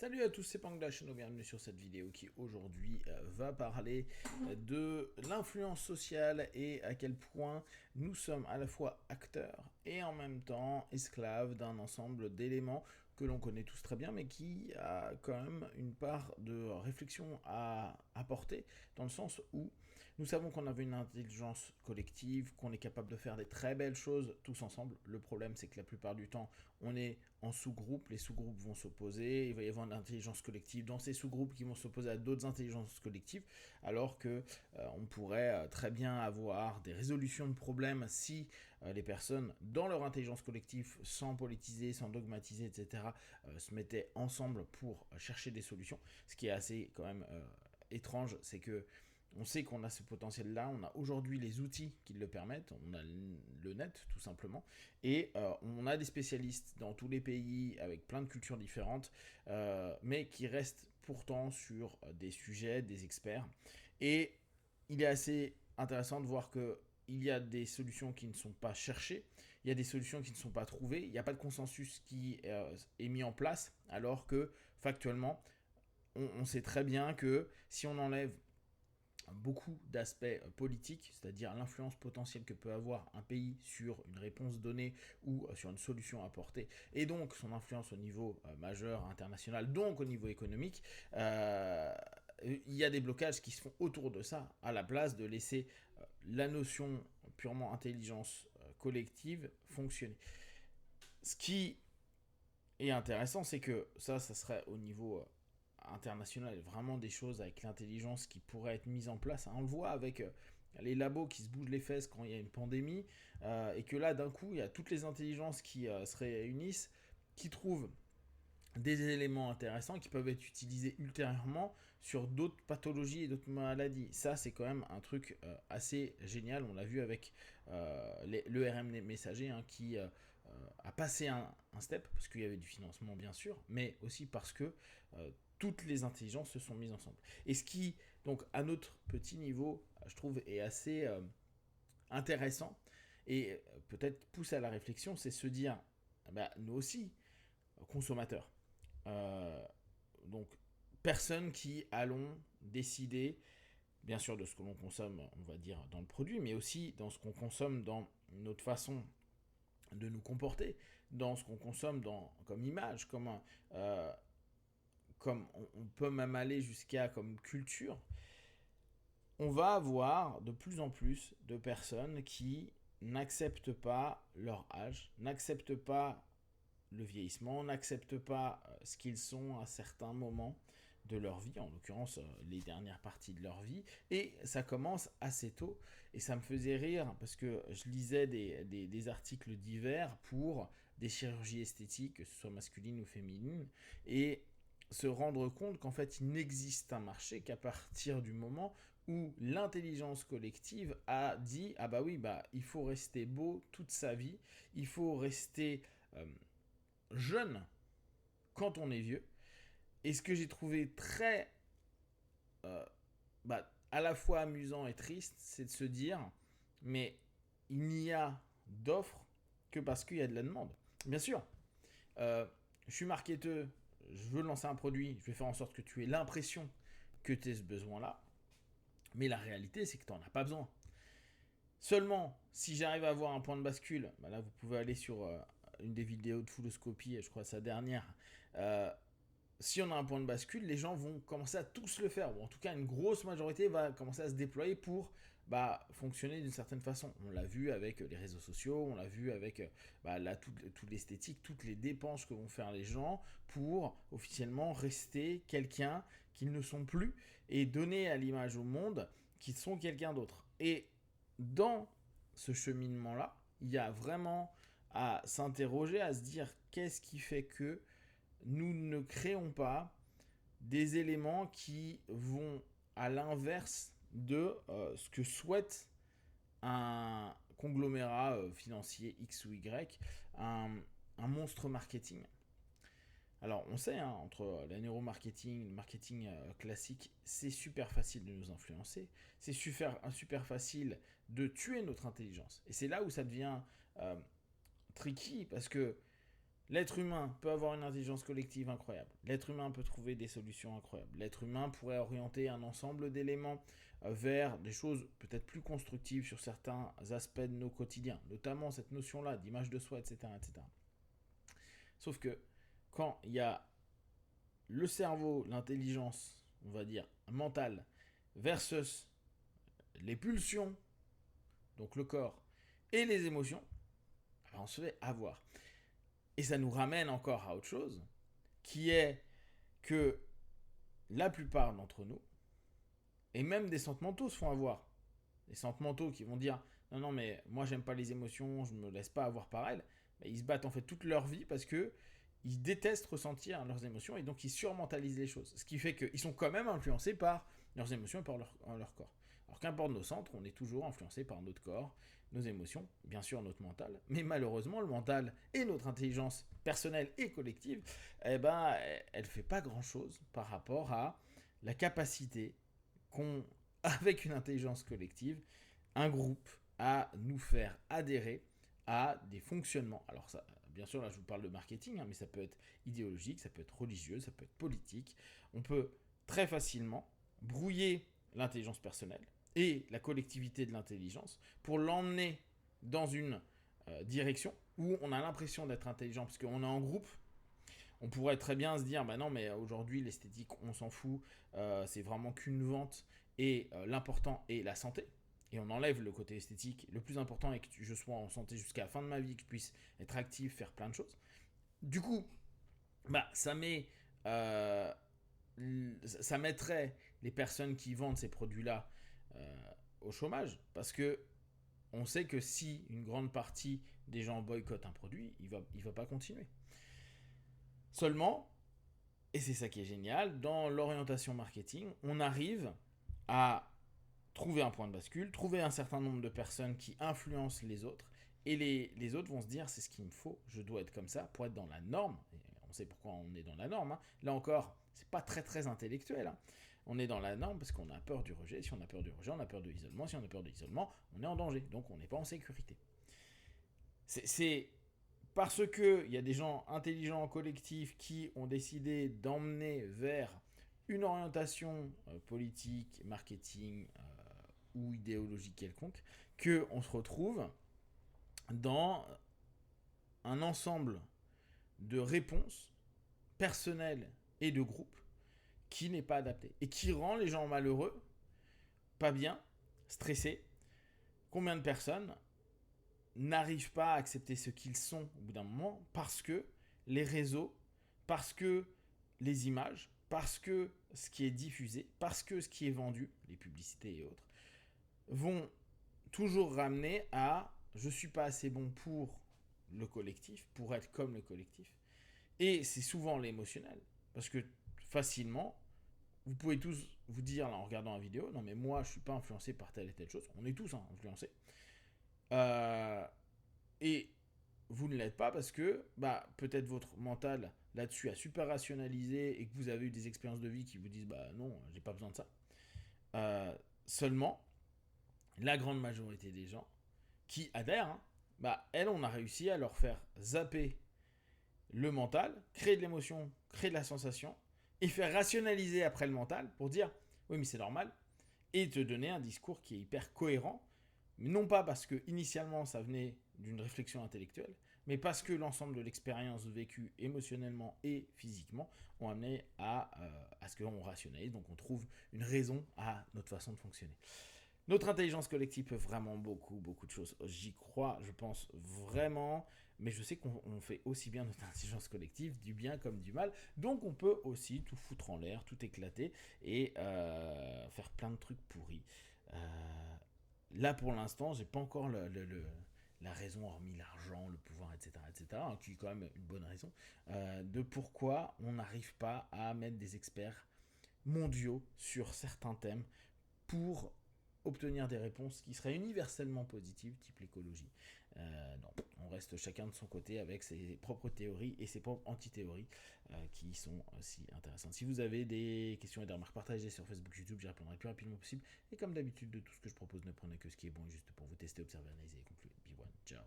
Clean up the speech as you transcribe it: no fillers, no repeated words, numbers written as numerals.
Salut à tous, c'est Pangdash et bienvenue sur cette vidéo qui aujourd'hui va parler de l'influence sociale et à quel point nous sommes à la fois acteurs et en même temps esclaves d'un ensemble d'éléments que l'on connaît tous très bien mais qui a quand même une part de réflexion à apporter dans le sens où nous savons qu'on avait une intelligence collective, qu'on est capable de faire des très belles choses tous ensemble. Le problème c'est que la plupart du temps on est en sous-groupe, les sous-groupes vont s'opposer, il va y avoir une intelligence collective dans ces sous-groupes qui vont s'opposer à d'autres intelligences collectives, alors que on pourrait très bien avoir des résolutions de problèmes si les personnes dans leur intelligence collective, sans politiser, sans dogmatiser, etc., se mettaient ensemble pour chercher des solutions. Ce qui est assez quand même étrange, c'est que on sait qu'on a ce potentiel-là, on a aujourd'hui les outils qui le permettent, on a le net tout simplement, et on a des spécialistes dans tous les pays avec plein de cultures différentes, mais qui restent pourtant sur des sujets, des experts. Et il est assez intéressant de voir que il y a des solutions qui ne sont pas cherchées, il y a des solutions qui ne sont pas trouvées, il n'y a pas de consensus qui est mis en place, alors que factuellement, on sait très bien que si on enlève beaucoup d'aspects politiques, c'est-à-dire l'influence potentielle que peut avoir un pays sur une réponse donnée ou sur une solution apportée, et donc son influence au niveau majeur international, donc au niveau économique, il y a des blocages qui se font autour de ça, à la place de laisser la notion purement intelligence collective fonctionner. Ce qui est intéressant, c'est que ça serait au niveau international, vraiment des choses avec l'intelligence qui pourraient être mises en place. On le voit avec les labos qui se bougent les fesses quand il y a une pandémie, et que là, d'un coup, il y a toutes les intelligences qui se réunissent, qui trouvent des éléments intéressants qui peuvent être utilisés ultérieurement sur d'autres pathologies et d'autres maladies. Ça, c'est quand même un truc assez génial. On l'a vu avec l'ERM messager qui a passé un step, parce qu'il y avait du financement bien sûr, mais aussi parce que toutes les intelligences se sont mises ensemble. Et ce qui, donc à notre petit niveau, je trouve, est assez intéressant et peut-être pousse à la réflexion, c'est se dire, bah, nous aussi, consommateurs, euh, donc, personnes qui allons décider, bien sûr, de ce que l'on consomme, on va dire, dans le produit, mais aussi dans ce qu'on consomme dans notre façon de nous comporter, dans ce qu'on consomme comme image, comme on peut même aller jusqu'à comme culture. On va avoir de plus en plus de personnes qui n'acceptent pas leur âge, n'acceptent pas le vieillissement, n'acceptent pas ce qu'ils sont à certains moments de leur vie, en l'occurrence les dernières parties de leur vie, et ça commence assez tôt, et ça me faisait rire, parce que je lisais des articles divers pour des chirurgies esthétiques, que ce soit masculines ou féminines, et se rendre compte qu'en fait il n'existe un marché qu'à partir du moment où l'intelligence collective a dit ah bah oui bah il faut rester beau toute sa vie, il faut rester jeune quand on est vieux. Et ce que j'ai trouvé très, à la fois amusant et triste, c'est de se dire, mais il n'y a d'offres que parce qu'il y a de la demande. Bien sûr, je suis marketeur, je veux lancer un produit, je vais faire en sorte que tu aies l'impression que tu aies ce besoin-là, mais la réalité, c'est que tu n'en as pas besoin. Seulement, si j'arrive à avoir un point de bascule, bah là vous pouvez aller sur une des vidéos de Fulloscopy, je crois sa dernière, si on a un point de bascule, les gens vont commencer à tous le faire, ou en tout cas une grosse majorité va commencer à se déployer pour fonctionner d'une certaine façon. On l'a vu avec les réseaux sociaux, on l'a vu avec toute l'esthétique, toutes les dépenses que vont faire les gens pour officiellement rester quelqu'un qu'ils ne sont plus et donner à l'image au monde qu'ils sont quelqu'un d'autre. Et dans ce cheminement-là, il y a vraiment à s'interroger, à se dire qu'est-ce qui fait que nous ne créons pas des éléments qui vont à l'inverse de ce que souhaite un conglomérat financier X ou Y, un monstre marketing. Alors on sait, entre la neuromarketing, le marketing classique, c'est super facile de nous influencer, c'est super facile de tuer notre intelligence. Et c'est là où ça devient tricky, parce que L'être humain peut avoir une intelligence collective incroyable. L'être humain peut trouver des solutions incroyables. L'être humain pourrait orienter un ensemble d'éléments vers des choses peut-être plus constructives sur certains aspects de nos quotidiens, notamment cette notion-là d'image de soi, etc., etc. Sauf que quand il y a le cerveau, l'intelligence, on va dire, mentale, versus les pulsions, donc le corps, et les émotions, on se fait avoir. Et ça nous ramène encore à autre chose, qui est que la plupart d'entre nous, et même des centres mentaux se font avoir. Des centres mentaux qui vont dire non, non, mais moi j'aime pas les émotions, je me laisse pas avoir par elles. Mais ils se battent en fait toute leur vie parce que ils détestent ressentir leurs émotions et donc ils surmentalisent les choses. Ce qui fait qu'ils sont quand même influencés par leurs émotions et par leur corps. Alors qu'importe nos centres, on est toujours influencé par notre corps, nos émotions, bien sûr notre mental, mais malheureusement le mental et notre intelligence personnelle et collective, eh ben, elle fait pas grand chose par rapport à la capacité qu'ont, avec une intelligence collective, un groupe à nous faire adhérer à des fonctionnements. Alors ça, bien sûr, là je vous parle de marketing, mais ça peut être idéologique, ça peut être religieux, ça peut être politique. On peut très facilement brouiller l'intelligence personnelle et la collectivité de l'intelligence pour l'emmener dans une direction où on a l'impression d'être intelligent parce qu'on est en groupe. On pourrait très bien se dire, bah non, mais aujourd'hui l'esthétique, on s'en fout, c'est vraiment qu'une vente et l'important est la santé. Et on enlève le côté esthétique. Le plus important est que je sois en santé jusqu'à la fin de ma vie, que je puisse être actif, faire plein de choses. Du coup, bah, ça mettrait les personnes qui vendent ces produits-là au chômage. Parce que on sait que si une grande partie des gens boycottent un produit, il va pas continuer. Seulement, et c'est ça qui est génial, dans l'orientation marketing, on arrive à trouver un point de bascule, trouver un certain nombre de personnes qui influencent les autres, et les autres vont se dire c'est ce qu'il me faut, je dois être comme ça pour être dans la norme. Et on sait pourquoi on est dans la norme. Hein. Là encore, c'est pas très très intellectuel. Hein. On est dans la norme parce qu'on a peur du rejet. Si on a peur du rejet, on a peur de l'isolement. Si on a peur de l'isolement, on est en danger. Donc on n'est pas en sécurité. C'est parce qu'il y a des gens intelligents, collectifs, qui ont décidé d'emmener vers une orientation politique, marketing ou idéologique quelconque, qu'on se retrouve dans un ensemble de réponses personnelles et de groupes qui n'est pas adapté et qui rend les gens malheureux, pas bien, stressés. Combien de personnes n'arrivent pas à accepter ce qu'ils sont au bout d'un moment parce que les réseaux, parce que les images, parce que ce qui est diffusé, parce que ce qui est vendu, les publicités et autres, vont toujours ramener à je suis pas assez bon pour le collectif, pour être comme le collectif. Et c'est souvent l'émotionnel. Parce que facilement, vous pouvez tous vous dire là, en regardant la vidéo, non mais moi je suis pas influencé par telle et telle chose. On est tous influencés. Et vous ne l'êtes pas parce que bah, peut-être votre mental là-dessus a super rationalisé et que vous avez eu des expériences de vie qui vous disent bah non, j'ai pas besoin de ça. Seulement, la grande majorité des gens qui adhèrent, hein, bah elles, on a réussi à leur faire zapper le mental, créer de l'émotion, créer de la sensation et faire rationaliser après le mental pour dire oui mais c'est normal et te donner un discours qui est hyper cohérent, mais non pas parce que initialement ça venait d'une réflexion intellectuelle, mais parce que l'ensemble de l'expérience vécue émotionnellement et physiquement ont amené à ce qu'on rationalise, donc on trouve une raison à notre façon de fonctionner. Notre intelligence collective peut vraiment beaucoup de choses. J'y crois, je pense vraiment, mais je sais qu'on fait aussi bien notre intelligence collective, du bien comme du mal. Donc on peut aussi tout foutre en l'air, tout éclater et faire plein de trucs pourris. Là pour l'instant, j'ai pas encore la raison, hormis l'argent, le pouvoir, etc., hein, qui est quand même une bonne raison, de pourquoi on n'arrive pas à mettre des experts mondiaux sur certains thèmes pour obtenir des réponses qui seraient universellement positives, type l'écologie. Non, on reste chacun de son côté avec ses propres théories et ses propres anti-théories qui sont aussi intéressantes. Si vous avez des questions et des remarques, partagez sur Facebook, YouTube, j'y répondrai le plus rapidement possible. Et comme d'habitude, de tout ce que je propose, ne prenez que ce qui est bon et juste pour vous tester, observer, analyser et conclure. Be one, ciao.